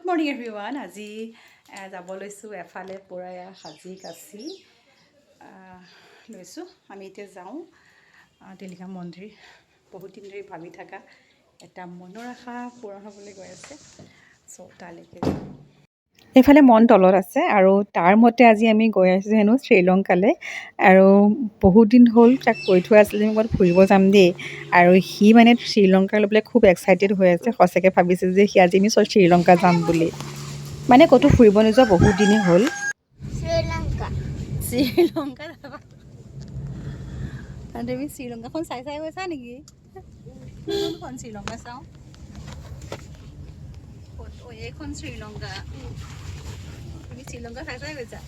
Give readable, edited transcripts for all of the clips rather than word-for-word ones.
Morning everyone. আজি যাব লৈছোঁ এফালে পূৰা সাজি কাচি লৈছোঁ। আমি এতিয়া যাওঁ টিলিঙা মন্দিৰ। বহুত দিন ধৰি ভাবি থকা এটা মনৰ আশা পূৰণ হ'বলৈ গৈ আছে। চ' তালৈকে যাওঁ। এইফালে মন তলত আছে আৰু তাৰ মতে আজি আমি গৈ আছোঁ হেনো শ্ৰীলংকালৈ। আৰু বহুত দিন হ'ল তাক কৈ থোৱা আছিলে যে ক'ৰবাত ফুৰিব যাম দেই। আৰু সি মানে শ্ৰীলংকাৰ লৈ পেলাই খুব এক্সাইটেড হৈ আছে। সঁচাকৈ ভাবিছিল যে সি আজি আমি শ্ৰীলংকা যাম বুলি। মানে ক'তো ফুৰিব নোযোৱা বহুত দিনেই হ'ল। শ্ৰীলংকা যাবা? তুমি শ্ৰীলংকাখন চাই গৈছা নেকি? কোনখন শ্ৰীলংকা চাওঁ? এইখন শ্ৰীলংকা। তুমি শ্ৰীলংকা চাই গৈছা?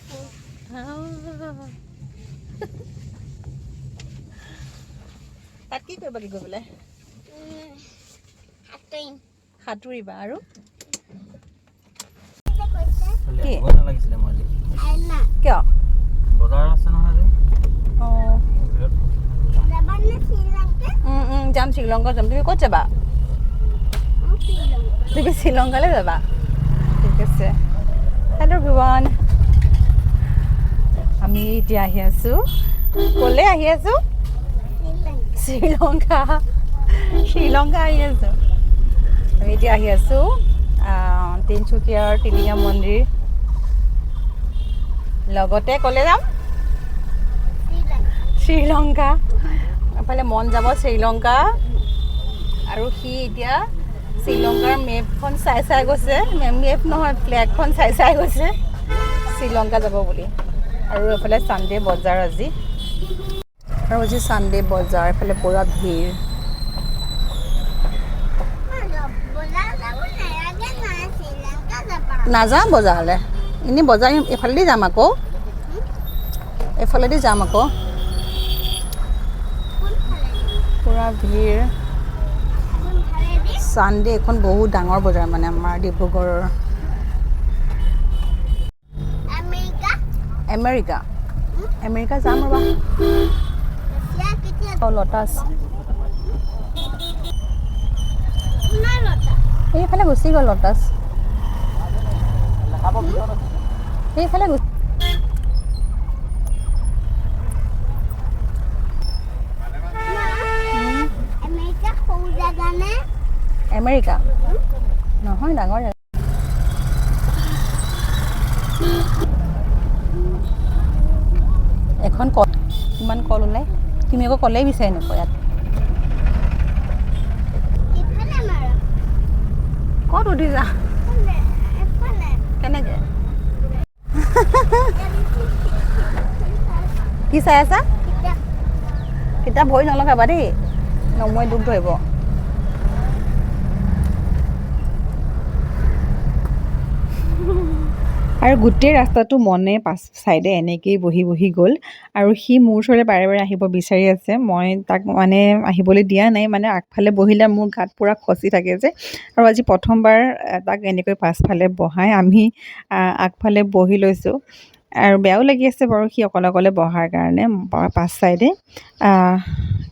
তাত কি কৰিবা কি গৈ পেলাই? সাঁতুৰিবা আৰু কি? কিয়? বজাৰ আছে নহয় যে। অঁ যাম, শ্ৰীলংকা যাম। তুমি ক'ত যাবা? তুমি শ্ৰীলংকালৈ যাবা? ঠিক আছে। হেল্ল' এভৰিৱান, আমি এতিয়া আহি আছোঁ। ক'লৈ আহি আছোঁ? শ্ৰীলংকা। শ্ৰীলংকা আহি আছোঁ। আমি এতিয়া আহি আছোঁ তিনিচুকীয়াৰ টিলিঙা মন্দিৰ। লগতে ক'লৈ যাম? শ্ৰীলংকা। এফালে মন যাব শ্ৰীলংকা। আৰু সি এতিয়া শ্ৰীলংকাৰ মেপখন চাই গৈছে। মেপ নহয়, ফ্লেগখন চাই গৈছে শ্ৰীলংকা যাব বুলি। আৰু এফালে ছানডে বজাৰ আজি। আৰু আজি ছানডে বজাৰ, এফালে পূৰা ভিৰ। নাযাওঁ বজাৰলৈ, এনেই বজাৰ এফালেদি যাম আকৌ। এফালেদি যাম আকৌ। পূৰা ভিৰ। ছানডে এখন বহুত ডাঙৰ বজাৰ মানে আমাৰ ডিব্ৰুগড়ৰ। আমেৰিকা যাম ৰ'বা। লটাছ এইফালে গুচি গ'ল লটাছ। সেইফালে আমেৰিকা নহয়, ডাঙৰ জেগা। এখন কল, ইমান কল ওলাই। তুমি আকৌ কলেই বিচাৰি নোপোৱা ইয়াত। ক'ত উঠিছা? কেনেকৈ? কি চাই আছা? কিতাপ ভৰি নলগাবা দেই, নমুৱাই দুখ ধৰিব। আৰু গোটেই ৰাস্তাটো মনে পাছ চাইডে এনেকেই বহি গ'ল। আৰু সি মোৰ ওচৰলৈ বাৰে বাৰে আহিব বিচাৰি আছে। মই তাক মানে আহিবলৈ দিয়া নাই। মানে আগফালে বহিলে মোৰ গাত পূৰা খচি থাকে যে। আৰু আজি প্ৰথমবাৰ তাক এনেকৈ পাছফালে বহাই আমি আগফালে বহি লৈছোঁ। আৰু বেয়াও লাগি আছে বাৰু সি অকলে বহাৰ কাৰণে পাছ চাইডে।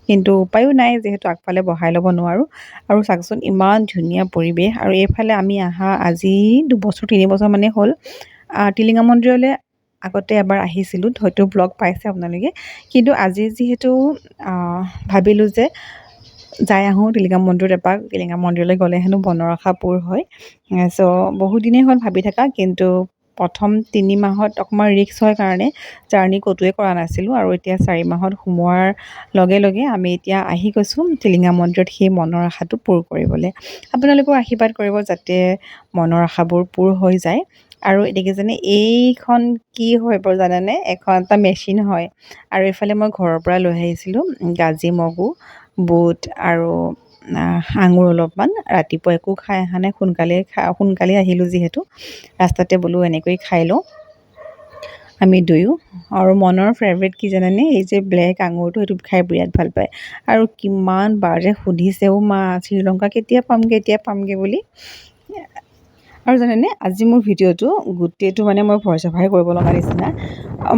কিন্তু উপায়ো নাই, যিহেতু আগফালে বহাই ল'ব নোৱাৰোঁ। আৰু চাওকচোন ইমান ধুনীয়া পৰিৱেশ। আৰু এইফালে আমি অহা আজি 2-3 বছৰ মানেই হ'ল। টিলিঙা মন্দিৰলৈ আগতে এবাৰ আহিছিলোঁ, হয়তো ব্লগ পাইছে আপোনালোকে। কিন্তু আজি যিহেতু ভাবিলোঁ যে যাই আহোঁ টিলিঙা মন্দিৰত এপাক। টিলিঙা মন্দিৰলৈ গ'লে হেনো মনৰ আশা পূৰ হয়। চ' বহুত দিনেই হ'ল ভাবি থকা, কিন্তু প্ৰথম 3 মাহত অকণমান ৰিস্ক হয় কাৰণে জাৰ্ণি ক'তোৱে কৰা নাছিলোঁ। আৰু এতিয়া 4 মাহত সোমোৱাৰ লগে লগে আমি এতিয়া আহি গৈছোঁ টিলিঙা মন্দিৰত সেই মনৰ আশাটো পূৰ কৰিবলৈ। আপোনালোকেও আশীৰ্বাদ কৰিব যাতে মনৰ আশাবোৰ পূৰ হৈ যায়। আৰু দেখিছেনে এইখন কি হয় বাৰু জানেনে? এটা মেচিন হয়। আৰু এইফালে মই ঘৰৰ পৰা লৈ আহিছিলোঁ গাজি মগু, বুট আৰু আঙুৰ অলপমান। ৰাতিপুৱা একো খাই অহা নাই, সোনকালে আহিলোঁ যিহেতু। ৰাস্তাতে বোলো এনেকৈ খাই লওঁ আমি দুয়ো। আৰু মনৰ ফেভৰেট কি জানেনে? এই যে ব্লেক আঙুৰটো, সেইটো খাই বিৰাট ভাল পায়। আৰু কিমান বাৰ যে সুধিছেও, মা শ্ৰীলংকা কেতিয়া পামগৈ বুলি। আৰু জানেনে আজি মোৰ ভিডিঅ'টো গোটেইটো মানে মই ভইচ অভাৰ কৰিব লগা নিচিনা।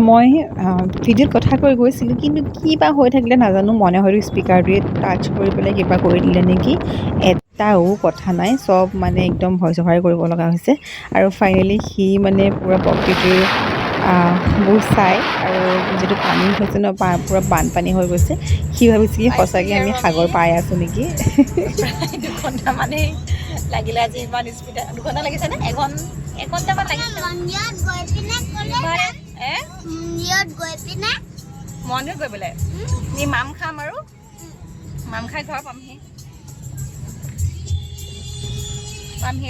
মই ভিডিঅ'ত কথা কৈ গৈছিলোঁ, কিন্তু কি বা হৈ থাকিলে নাজানো। মনে হয়তো স্পীকাৰটোৱে টাচ কৰি পেলাই কিবা কৰি দিলে নেকি। এটাও কথা নাই, চব মানে একদম ভয় চভাৰ কৰিব লগা হৈছে। আৰু ফাইনেলি সি মানে পূৰা প্ৰকৃতিৰ বোৰ চাই, আৰু যিটো পানী হৈছে ন, পূৰা বানপানী হৈ গৈছে, সি ভাবিছে কি সঁচাকৈ আমি সাগৰ পাই আছোঁ নেকি। দুঘণ্টা মানে লাগিলে আজি, ইমান স্পীডত। দুঘণ্টা লাগিছেনে? এঘণ্টামান লাগিছে মন্দিৰত গৈ পেলাই নি মাম খাম, আৰু মাম খাই ঘৰ পামহি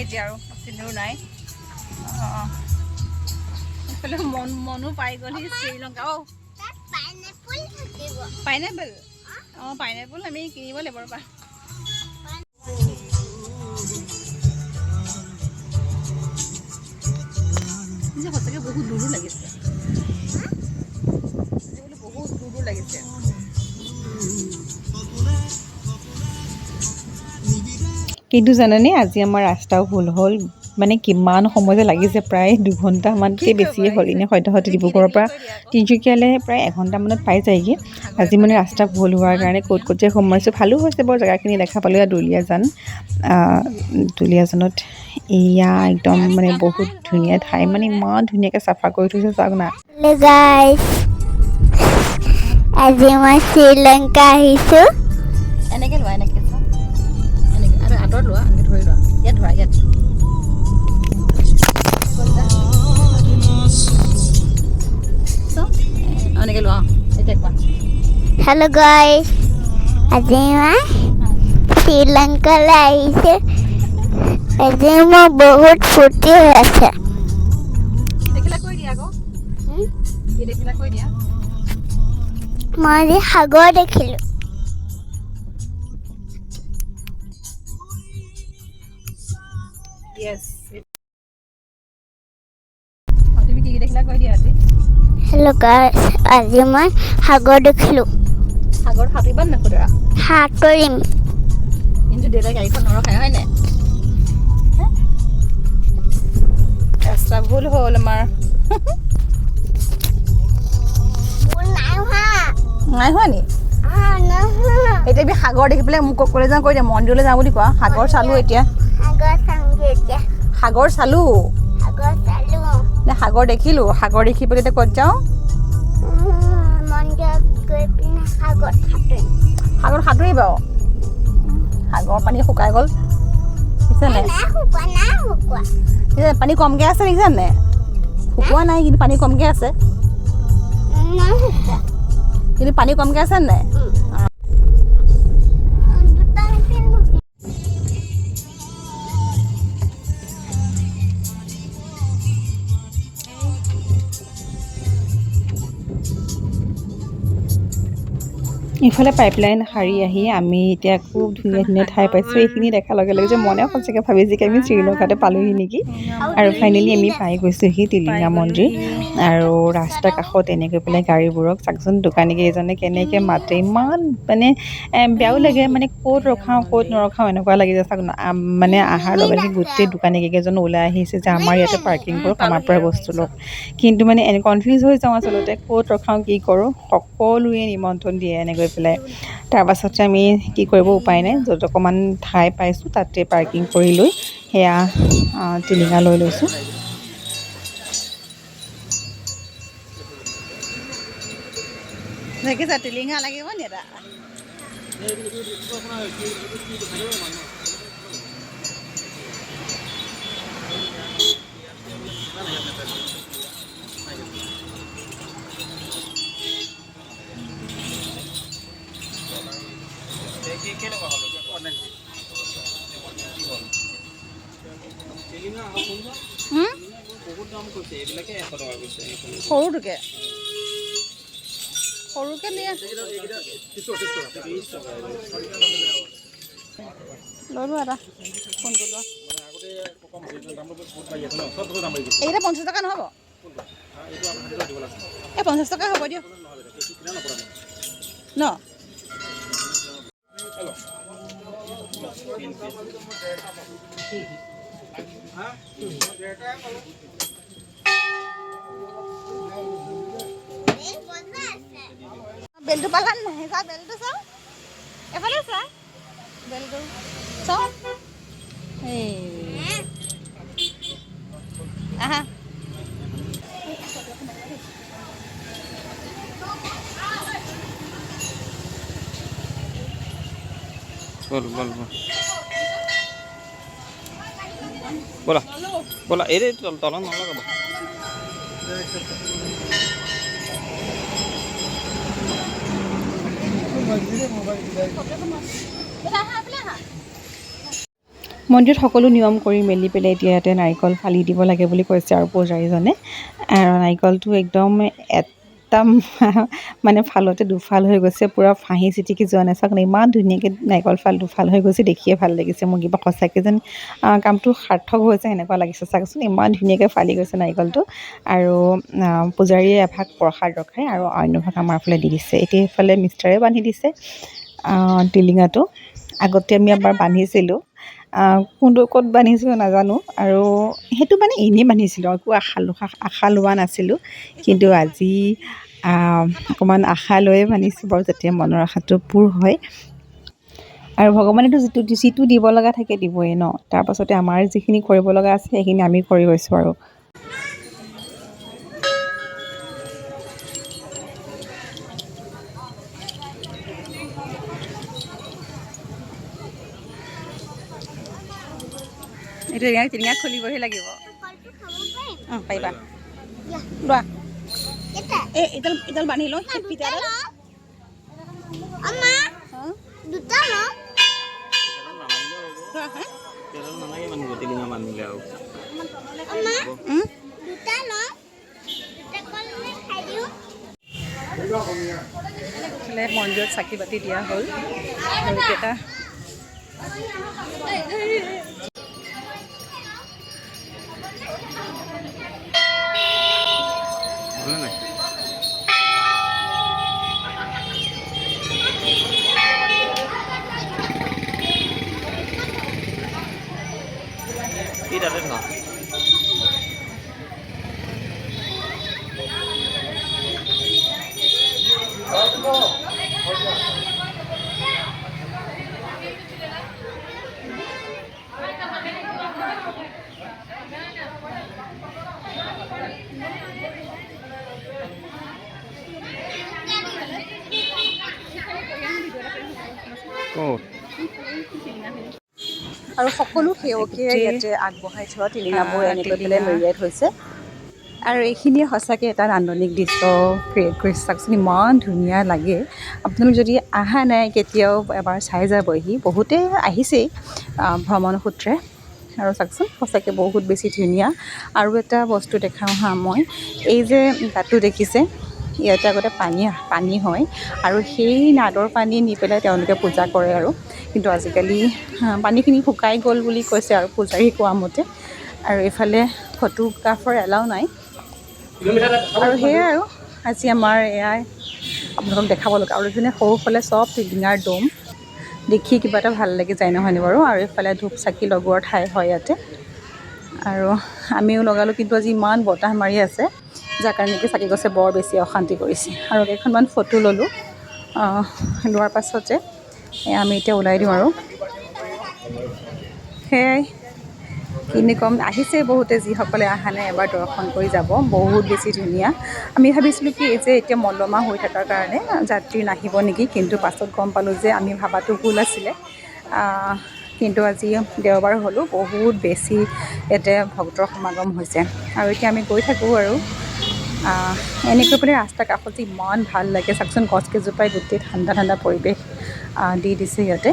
এতিয়া, আৰু চিন্তাও নাই। অঁ, এইফালে মনো পাই গ'লহি শ্ৰীলংকা। অঁ, পাইনএপল। অঁ, পাইনএপল আমি কিনিব লাগিব ৰ'বা। সঁচাকৈ বহুত দূৰো লাগিছে, বহুত দূৰো লাগিছে। কিন্তু জানানে, আজি আমাৰ ৰাস্তাও ভুল হ'ল। মানে কিমান সময় যে লাগিছে, প্ৰায় দুঘণ্টামানতকৈ বেছিয়ে হ'ল। এনেই সদ্যহতে ডিব্ৰুগড়ৰ পৰা তিনিচুকীয়ালৈ প্ৰায় এঘণ্টামানত পাই যায়গৈ। আজি মানে ৰাস্তা ভুল হোৱাৰ কাৰণে ক'ত ক'ত যে সোমাইছোঁ। ভালো হৈছে বাৰু, জেগাখিনি দেখা পালোঁ। দুলীয়াজানত এয়া একদম মানে বহুত ধুনীয়া ঠাই, মানে ইমান ধুনীয়াকৈ চাফা কৰি থৈছে, চাওক না। আজি মই শ্ৰীলংকা আহিছোঁ। এনেকৈ লোৱা, এনেকৈ চোৱা, এনেকৈ আৰু আঁতৰত লোৱা, এনেকৈ ধৰি লোৱা, ইয়াত ধৰা, ইয়াত এনেকৈ লোৱা। এতিয়া কোৱা। হেল্ল' গাইজ, আজি মই শ্ৰীলংকালৈ আহিছোঁ। আজি মোৰ বহুত ফূৰ্তি হৈ আছে। কি দেখিলা কৈ দিয়া আকৌ, কি দেখিলা কৈ দিয়া। মই আজি সাগৰ দেখিলোঁ। তুমি কি দেখিলা কৈ দিয়া আজি। হেল্ল' গাইজ, আজি মই সাগৰ দেখিলোঁ। সাগৰ সাঁতুৰিবা নে খুদৰা? সাঁতুৰিম। কিন্তু দেউতাই গাড়ীখন নৰখায়, হয় নাই? ৰাস্তা ভুল হ'ল আমাৰ। নাই হোৱা নি? এতিয়া আমি সাগৰ দেখি পেলাই মোক ক'লৈ যাওঁ কৈ দিয়া, মন্দিৰলৈ যাওঁ বুলি কোৱা। সাগৰ চালোঁ এতিয়া, সাগৰ চালোঁ নে সাগৰ দেখিলোঁ? সাগৰ দেখি পেলাই এতিয়া ক'ত যাওঁ? মন্দিৰত গৈ পিনে সাগৰ সাঁতুৰিম। সাগৰ সাঁতুৰিবা? সাগৰ পানী শুকাই গ'ল, দেখিছানে? পানী কমকৈ আছে, দেখিছানে? শুকোৱা নাই, কিন্তু পানী কমকৈ আছে। কিন্তু পানী কমকৈ আছে নাই? ইফালে পাইপলাইন সাৰি আহি আমি এতিয়া খুব ধুনীয়া ধুনীয়া ঠাই পাইছোঁ। এইখিনি দেখাৰ লগে লগে যে মনে সঁচাকৈ ভাবিছে কি আমি শ্ৰীলংকাতে পালোহি নেকি। আৰু ফাইনেলি আমি পাই গৈছোঁহি টিলিঙা মন্দিৰ। আৰু ৰাস্তাৰ কাষত এনেকৈ পেলাই গাড়ীবোৰক চাওকচোন, দোকানীকেইজনে কেনেকৈ মাতে, ইমান মানে বেয়াও লাগে, মানে ক'ত ৰখাওঁ ক'ত নৰখাওঁ এনেকুৱা লাগি যায়। চাওক, মানে অহাৰ লগে লগে গোটেই দোকানীকেইজন ওলাই আহিছে যে আমাৰ ইয়াতে পাৰ্কিং কৰক, আমাৰ পৰা বস্তু লওক। কিন্তু মানে কনফিউজ হৈ যাওঁ আচলতে, ক'ত ৰখাওঁ কি কৰোঁ। সকলোৱে নিমন্ত্ৰণ দিয়ে এনেকৈ পেলাই। তাৰপাছতে আমি কি কৰিব, উপায় নাই, য'ত অকণমান ঠাই পাইছোঁ তাতে পাৰ্কিং কৰি লৈ সেয়া টিলিঙা লৈ লৈছোঁ। দেখিছা, টিলিঙা লাগিব নি এটা? সৰুটোকে সৰুকে নিয়ে, লৈ লোৱা এটা। কোনটো লোৱা? এইকেইটা 50 টকা নহ'ব? এই 50 টকা হ'ব দিয়ক ন? বেলটো পালা নাই? চা বেলটো, চা এফালে চা বেলটো। চব এই আহা বল বল বল বলা বলা এই তলত নলগাব মন্দিৰত সকলো নিয়ম কৰি মেলি পেলাই এতিয়া ইয়াতে নাৰিকল ফালি দিব লাগে বুলি কৈছে আৰু পূজাৰীজনে আৰু নাৰিকলটো একদম এটা মানে ফালতে দুফাল হৈ গৈছে পূৰা ফাঁহি চিটিকি যোৱা নাই চাওক ইমান ধুনীয়াকৈ নাৰিকল ফাল দুফাল হৈ গৈছে দেখিয়ে ভাল লাগিছে মোৰ কিবা সঁচাকৈ যেন কামটো সাৰ্থক হৈছে সেনেকুৱা লাগিছে চাওকচোন ইমান ধুনীয়াকৈ ফালি গৈছে নাৰিকলটো আৰু পূজাৰীয়ে এভাগ প্ৰসাদ ৰখায় আৰু অন্য ভাগ আমাৰ ফালে দি দিছে এতিয়া এইফালে মিষ্টাৰে বান্ধি দিছে টিলিঙাটো আগতে আমি এবাৰ বান্ধিছিলোঁ কোনটো ক'ত বান্ধিছিলোঁ নাজানো আৰু সেইটো মানে এনেই বান্ধিছিলোঁ একো আশা লোৱা নাছিলোঁ কিন্তু আজি অকণমান আশা লৈয়ে বান্ধিছোঁ বাৰু যেতিয়া মনৰ আশাটো পূৰ হয় আৰু ভগৱানেতো যিটো দিব লগা থাকে দিবই ন তাৰপাছতে আমাৰ যিখিনি কৰিব লগা আছে সেইখিনি আমি কৰি গৈছোঁ আৰু এইটো টিলিঙা খুলিবহি লাগিব অঁ পাৰিবা লোৱা এই ইডাল বান্ধি লওঁ পিতাডাল নালাগে মানে টিলিঙা বান্ধিলে আৰু মন্দিৰত চাকি বাতি দিয়া হ'ল এইকেইটা নাই কি তাতে থোৱা আৰু সকলো সেৱকে ইয়াতে আগবঢ়াই থোৱা টিলিঙাবোৰ এনেকৈ পেলাই মেৰিয়াই থৈছে আৰু এইখিনিয়ে সঁচাকৈ এটা নান্দনিক দৃশ্য ক্ৰিয়েট কৰিছে চাওকচোন ইমান ধুনীয়া লাগে আপোনালোক যদি অহা নাই কেতিয়াও এবাৰ চাই যাবহি বহুতেই আহিছেই ভ্ৰমণ সূত্ৰে আৰু চাওকচোন সঁচাকৈ বহুত বেছি ধুনীয়া আৰু এটা বস্তু দেখাওঁ হা মই এই যে গাঁতটো দেখিছে ইয়াতে আগতে পানী হয় আৰু সেই নাদৰ পানী নি পেলাই তেওঁলোকে পূজা কৰে আৰু কিন্তু আজিকালি পানীখিনি শুকাই গ'ল বুলি কৈছে আৰু পূজাৰী কোৱা মতে আৰু এইফালে ফটোগ্ৰাফাৰ এলাও নাই আৰু সেয়াই আৰু আজি আমাৰ এয়াই আপোনালোকক দেখাব লগা আৰু এইপিনে সৰুফালে চব টিলিঙাৰ দম দেখি কিবা এটা ভাল লাগি যায় নহয়নে বাৰু আৰু এইফালে ধূপ চাকি লগোৱাৰ ঠাই হয় ইয়াতে আৰু আমিও লগালোঁ কিন্তু আজি ইমান বতাহ মাৰি আছে যাৰ কাৰণে কি চাকি গছে বৰ বেছি অশান্তি কৰিছে আৰু কেইখনমান ফটো ল'লোঁ লোৱাৰ পাছতে আমি এতিয়া ওলাই দিওঁ আৰু সেয়াই কিনি কম আহিছে বহুতে যিসকলে অহা নাই এবাৰ দৰ্শন কৰি যাব বহুত বেছি ধুনীয়া আমি ভাবিছিলোঁ কি যে এতিয়া মল্লমাহ হৈ থকাৰ কাৰণে যাত্ৰী নাহিব নেকি কিন্তু পাছত গম পালোঁ যে আমি ভাবাটো ভুল আছিলে কিন্তু আজি দেওবাৰ হ'লেও বহুত বেছি ইয়াতে ভক্তৰ সমাগম হৈছে আৰু এতিয়া আমি গৈ থাকোঁ আৰু এনেকৈ পেলাই ৰাস্তাৰ কাষত যে ইমান ভাল লাগে চাওকচোন গছকেইজোপাই গোটেই ঠাণ্ডা ঠাণ্ডা পৰিৱেশ দি দিছে ইয়াতে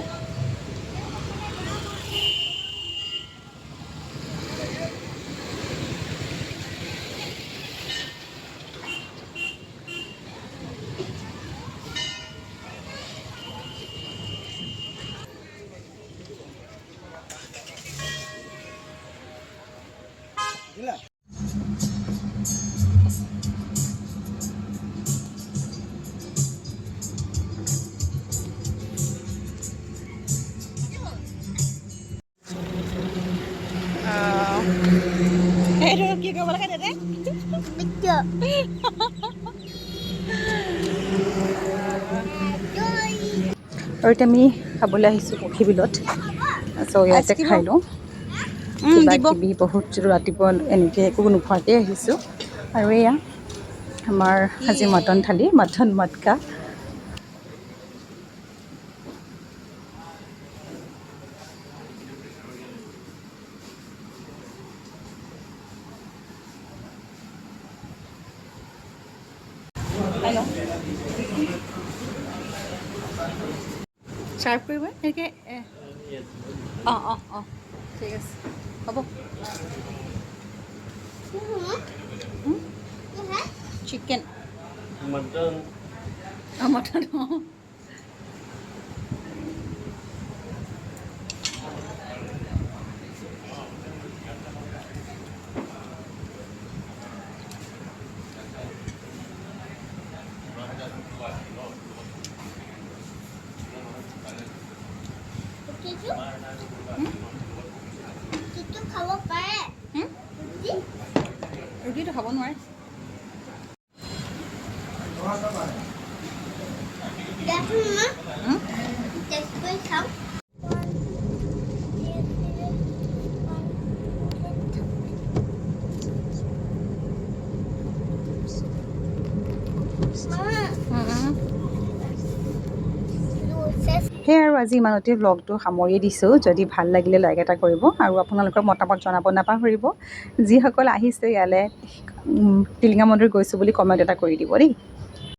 এইটো কি কৰিব লাগে দাদা আৰু এতিয়া আমি খাবলৈ আহিছোঁ পক্ষীবিলত চ' ইয়াতে খাই লওঁ কিবা কিবি বহুত ৰাতিপুৱা এনেকৈ একো নোখোৱাকৈ আহিছোঁ আৰু এয়া আমাৰ আজি মটন থালি মটন মটকা চাৰ্ভ কৰিব এনেকৈ অঁ অঁ অঁ ঠিক আছে হ'ব চিকেন মটন অঁ মটন অঁ খাব পাৰে ৰুটিটো খাব নোৱাৰে খাওঁ সেয়ে আৰু আজি ইমানতে ব্লগটো সামৰি দিছোঁ যদি ভাল লাগিলে লাইক এটা কৰিব আৰু আপোনালোকৰ মতামত জনাব নাপাহৰিব যিসকল আহিছে ইয়ালৈ টিলিঙা মন্দিৰ গৈছোঁ বুলি কমেণ্ট এটা কৰি দিব দেই